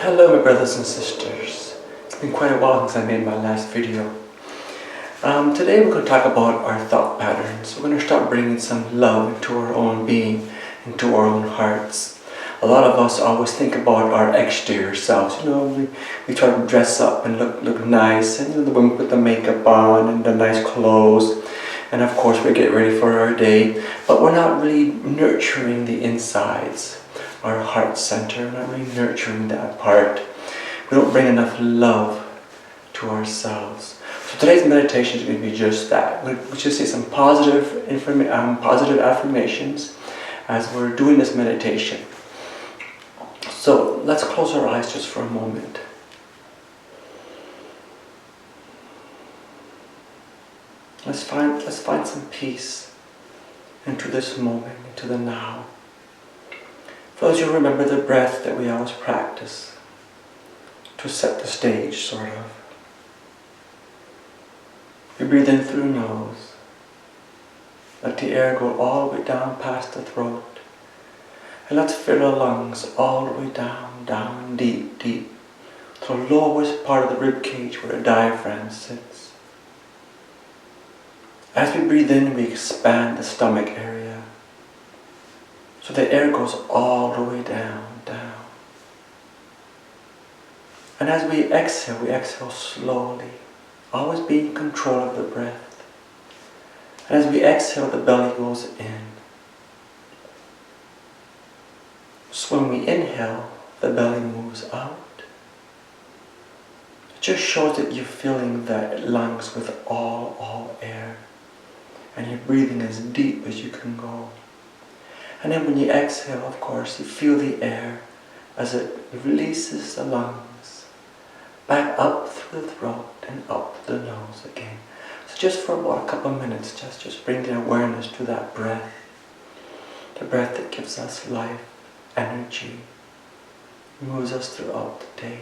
Hello my brothers and sisters. It's been quite a while since I made my last video. Today we're going to talk about our thought patterns. We're going to start bringing some love into our own being, into our own hearts. A lot of us always think about our exterior selves. We try to dress up and look nice, and the women put the makeup on and the nice clothes, and of course we get ready for our day, but we're not really nurturing the insides. Our heart center, not really nurturing that part. We don't bring enough love to ourselves. So today's meditation is going to be just that. We'll just say some positive affirmations as we're doing this meditation. So let's close our eyes just for a moment. Let's find some peace into this moment, into the now. For those who remember the breath that we always practice to set the stage, sort of. You breathe in through the nose. Let the air go all the way down past the throat. And let's fill our lungs all the way down, deep, deep, to the lowest part of the rib cage where the diaphragm sits. As we breathe in, we expand the stomach area. So the air goes all the way down. And as we exhale slowly, always be in control of the breath. And as we exhale, the belly goes in. So when we inhale, the belly moves out. It just shows that you're filling the lungs with all air. And you're breathing as deep as you can go. And then when you exhale, of course, you feel the air as it releases the lungs back up through the throat and up the nose again. So just for about a couple of minutes, just bring the awareness to that breath. The breath that gives us life, energy, moves us throughout the day.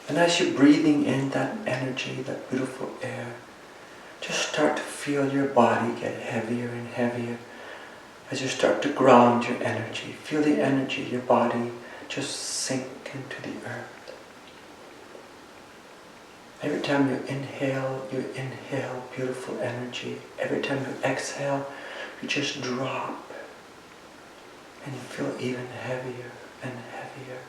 And as you're breathing in that energy, that beautiful air, just start to feel your body get heavier and heavier as you start to ground your energy. Feel the energy, your body just sink into the earth. Every time you inhale beautiful energy. Every time you exhale, you just drop. And you feel even heavier and heavier.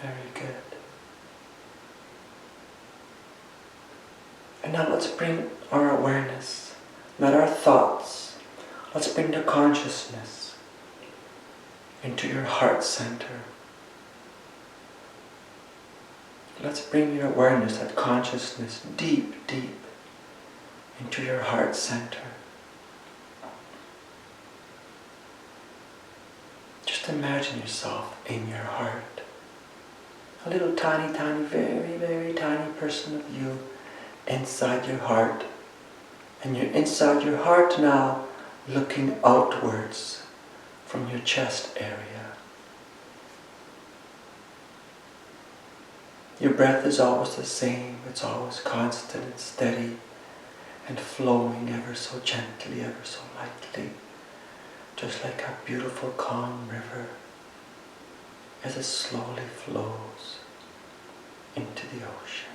Very good. And now let's bring our awareness, not our thoughts. Let's bring the consciousness into your heart center. Let's bring your awareness, that consciousness, deep, deep into your heart center. Just imagine yourself in your heart. A little tiny, very, very tiny person of you inside your heart. And you're inside your heart now, looking outwards from your chest area. Your breath is always the same. It's always constant and steady and flowing ever so gently, ever so lightly. Just like a beautiful, calm river as it slowly flows into the ocean.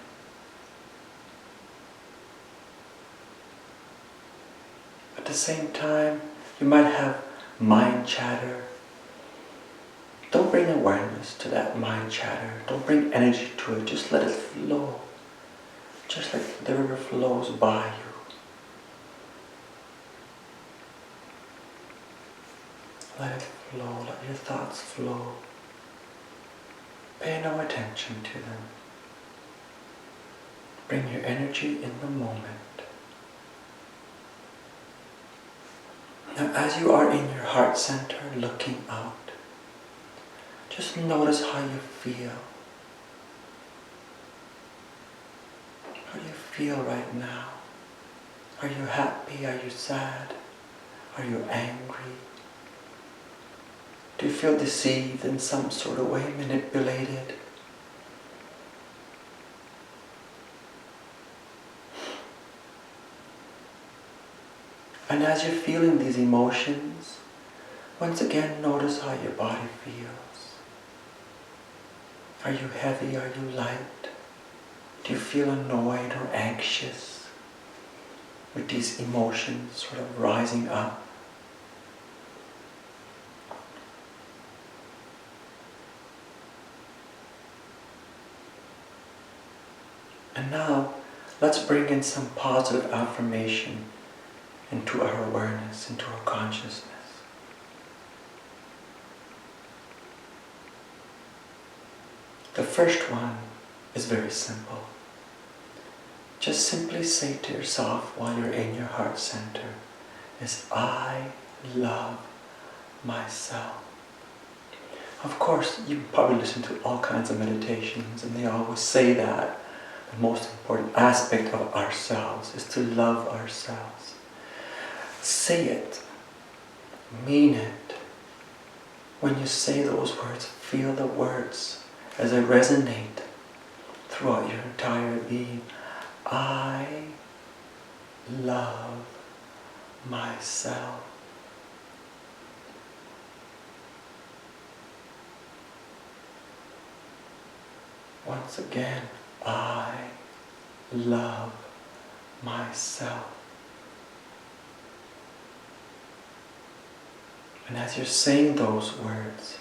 At the same time, you might have mind chatter. Don't bring awareness to that mind chatter. Don't bring energy to it. Just let it flow. Just like the river flows by you. Let it flow. Let your thoughts flow. Pay no attention to them. Bring your energy in the moment. Now as you are in your heart center looking out, just notice how you feel. How do you feel right now? Are you happy? Are you sad? Are you angry? Do you feel deceived in some sort of way, manipulated? And as you're feeling these emotions, once again notice how your body feels. Are you heavy? Are you light? Do you feel annoyed or anxious with these emotions sort of rising up? And now, let's bring in some positive affirmation into our awareness, into our consciousness. The first one is very simple. Just simply say to yourself while you're in your heart center, is I love myself. Of course, you probably listen to all kinds of meditations and they always say that the most important aspect of ourselves is to love ourselves. Say it. Mean it. When you say those words, feel the words as they resonate throughout your entire being. I love myself. Once again, I love myself. And as you're saying those words,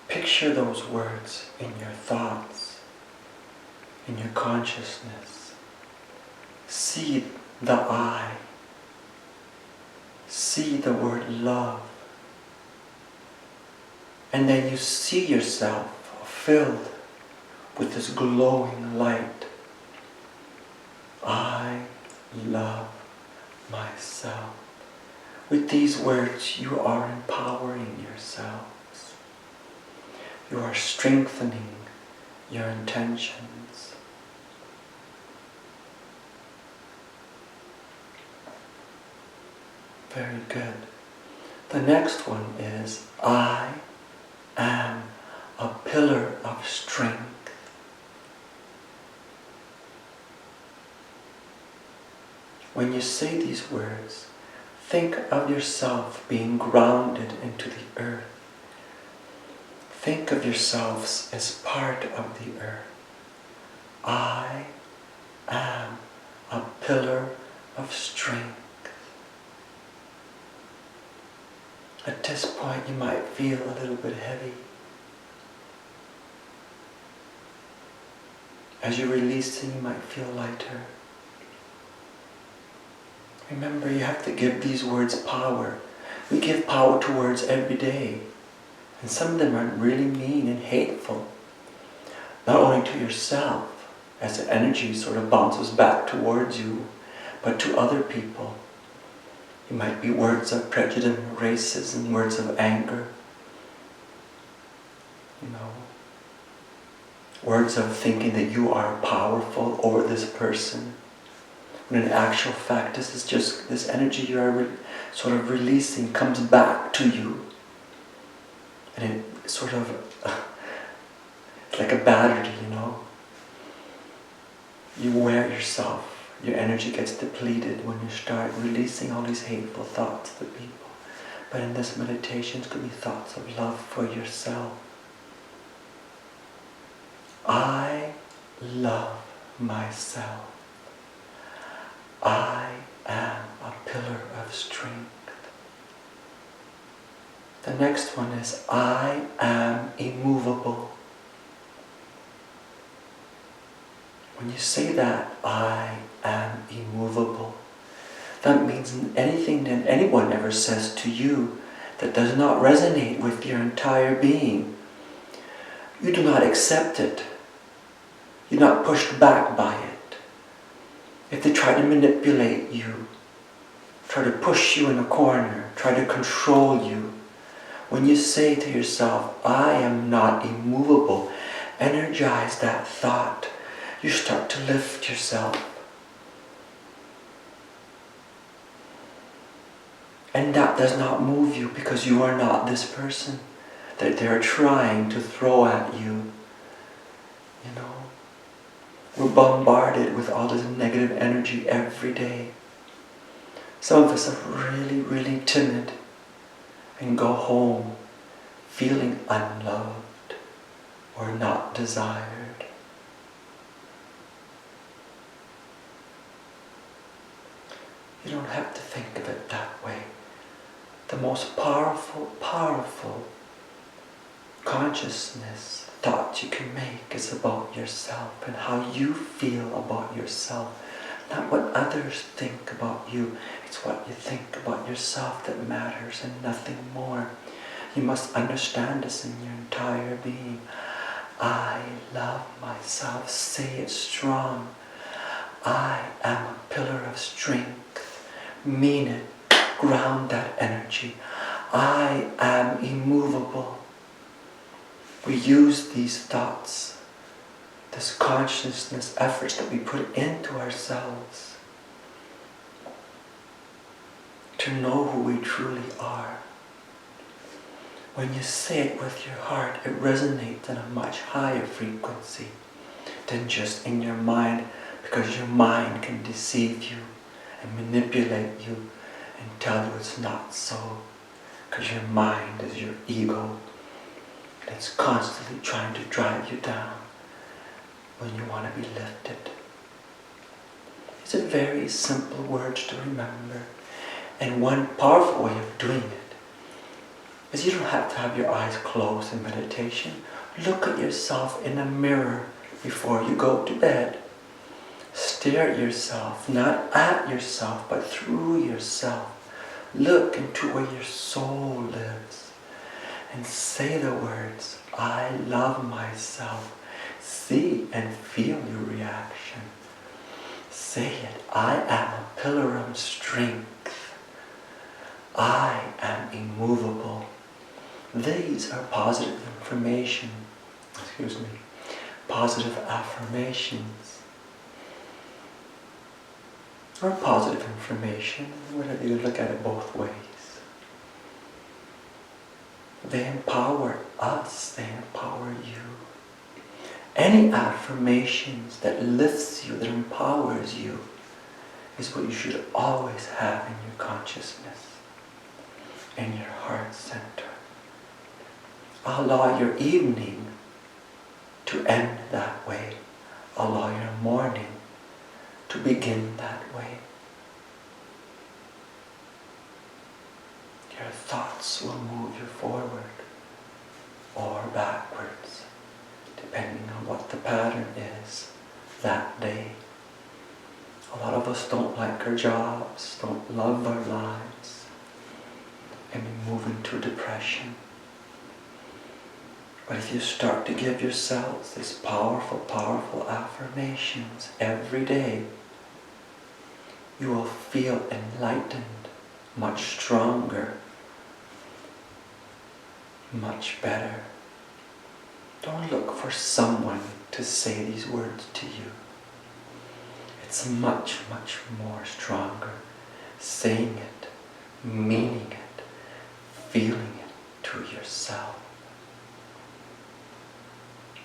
picture those words in your thoughts, in your consciousness. See the I. See the word love. And then you see yourself filled with this glowing light. I love myself. With these words, you are empowering yourselves. You are strengthening your intentions. Very good. The next one is, I am a pillar of strength. When you say these words, think of yourself being grounded into the earth. Think of yourselves as part of the earth. I am a pillar of strength. At this point you might feel a little bit heavy. As you release it, you might feel lighter. Remember, you have to give these words power. We give power to words every day. And some of them are really mean and hateful. Not only to yourself, as the energy sort of bounces back towards you, but to other people. It might be words of prejudice, racism, words of anger. Words of thinking that you are powerful over this person. When in actual fact, this is just this energy you are sort of releasing comes back to you. And it sort of, it's like a battery, You wear yourself. Your energy gets depleted when you start releasing all these hateful thoughts to people. But in this meditation, it could be thoughts of love for yourself. I love myself. I am a pillar of strength. The next one is, I am immovable. When you say that, I am immovable, that means anything that anyone ever says to you that does not resonate with your entire being, you do not accept it. You're not pushed back by it. If they try to manipulate you, try to push you in a corner, try to control you, when you say to yourself, I am not immovable, energize that thought. You start to lift yourself. And that does not move you because you are not this person that they're trying to throw at you. We're bombarded with all this negative energy every day. Some of us are really, really timid and go home feeling unloved or not desired. You don't have to think of it that way. The most powerful consciousness thought you can make is about yourself and how you feel about yourself. Not what others think about you. It's what you think about yourself that matters and nothing more. You must understand this in your entire being. I love myself. Say it strong. I am a pillar of strength. Mean it. Ground that energy. I am immovable. We use these thoughts, this consciousness efforts that we put into ourselves to know who we truly are. When you say it with your heart, it resonates in a much higher frequency than just in your mind, because your mind can deceive you and manipulate you and tell you it's not so, because your mind is your ego. And it's constantly trying to drive you down when you want to be lifted. These are very simple words to remember. And one powerful way of doing it is you don't have to have your eyes closed in meditation. Look at yourself in a mirror before you go to bed. Stare at yourself, not at yourself, but through yourself. Look into where your soul lives. And say the words, I love myself. See and feel your reaction. Say it, I am a pillar of strength. I am immovable. These are positive positive affirmations. Or positive information, whatever you look at it both ways. They empower us, they empower you. Any affirmations that lifts you, that empowers you, is what you should always have in your consciousness, in your heart center. Allow your evening to end that way. Allow your morning to begin that way. Your thoughts will move you forward or backwards, depending on what the pattern is that day. A lot of us don't like our jobs, don't love our lives, and we move into depression. But if you start to give yourselves these powerful affirmations every day, you will feel enlightened, much stronger, much better. Don't look for someone to say these words to you. It's much more stronger saying it, meaning it, feeling it to yourself.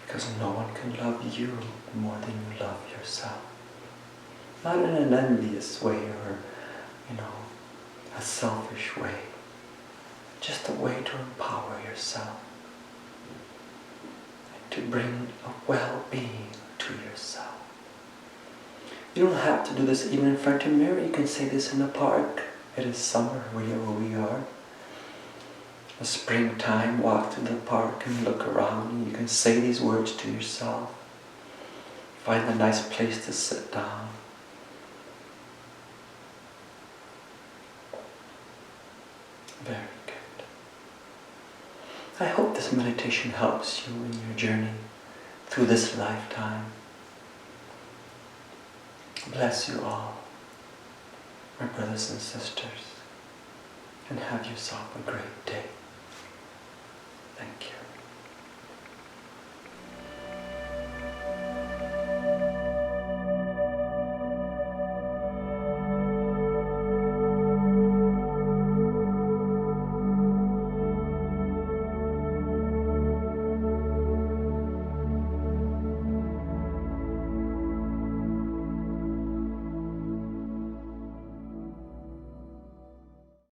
Because no one can love you more than you love yourself. Not in an envious way or, a selfish way. Just a way to empower yourself and to bring a well-being to yourself. You don't have to do this even in front of a mirror. You can say this in the park. It is summer where we are. The springtime, walk to the park and look around, and you can say these words to yourself. Find a nice place to sit down. Very good. I hope this meditation helps you in your journey through this lifetime. Bless you all, my brothers and sisters, and have yourself a great day. Thank you.